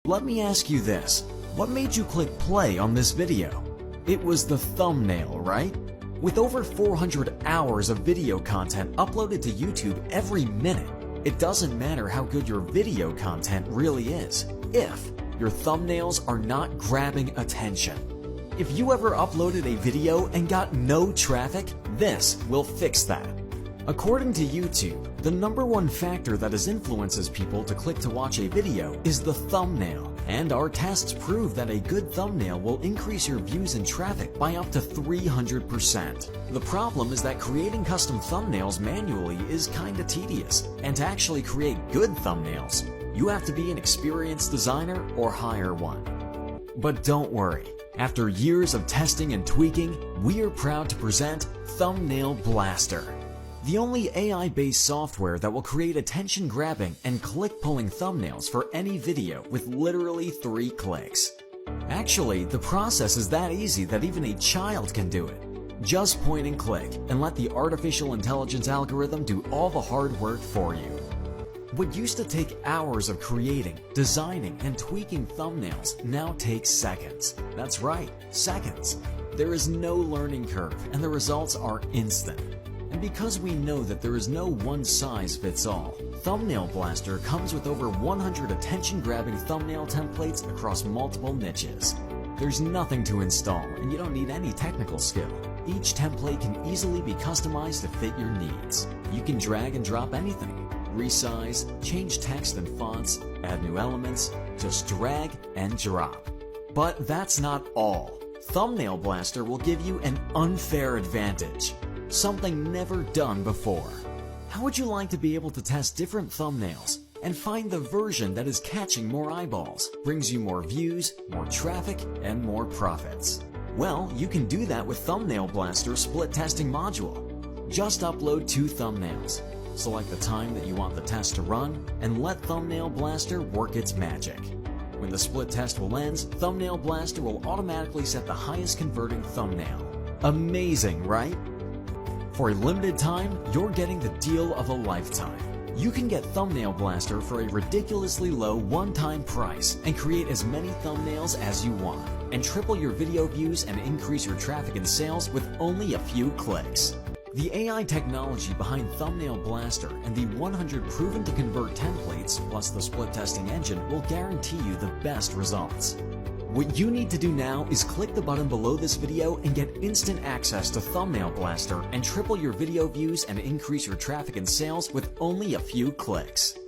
Let me ask you this. What made you click play on this video? It was the thumbnail, right? With over 400 hours of video content uploaded to YouTube every minute, it doesn't matter how good your video content really is if your thumbnails are not grabbing attention. If you ever uploaded a video and got no traffic, this will fix that. According to YouTube, the #1 factor that influences people to click to watch a video is the thumbnail, and our tests prove that a good thumbnail will increase your views and traffic by up to 300%. The problem is that creating custom thumbnails manually is kinda tedious, and to actually create good thumbnails, you have to be an experienced designer or hire one. But don't worry, after years of testing and tweaking, we are proud to present Thumbnail Blaster, the only AI-based software that will create attention-grabbing and click-pulling thumbnails for any video with literally 3 clicks. Actually, the process is that easy that even a child can do it. Just point and click and let the artificial intelligence algorithm do all the hard work for you. What used to take hours of creating, designing, and tweaking thumbnails now takes seconds. That's right, seconds. There is no learning curve and the results are instant. And because we know that there is no one-size-fits-all, Thumbnail Blaster comes with over 100 attention-grabbing thumbnail templates across multiple niches. There's nothing to install, and you don't need any technical skill. Each template can easily be customized to fit your needs. You can drag and drop anything, resize, change text and fonts, add new elements, just drag and drop. But that's not all. Thumbnail Blaster will give you an unfair advantage. Something never done before. How would you like to be able to test different thumbnails and find the version that is catching more eyeballs, brings you more views, more traffic, and more profits? Well, you can do that with Thumbnail Blaster's split testing module. Just upload 2 thumbnails, select the time that you want the test to run, and let Thumbnail Blaster work its magic. When the split test will end, Thumbnail Blaster will automatically set the highest converting thumbnail. Amazing, right? For a limited time, you're getting the deal of a lifetime. You can get Thumbnail Blaster for a ridiculously low one-time price and create as many thumbnails as you want, and triple your video views and increase your traffic and sales with only a few clicks. The AI technology behind Thumbnail Blaster and the 100 proven to convert templates plus the split testing engine will guarantee you the best results. What you need to do now is click the button below this video and get instant access to Thumbnail Blaster and triple your video views and increase your traffic and sales with only a few clicks.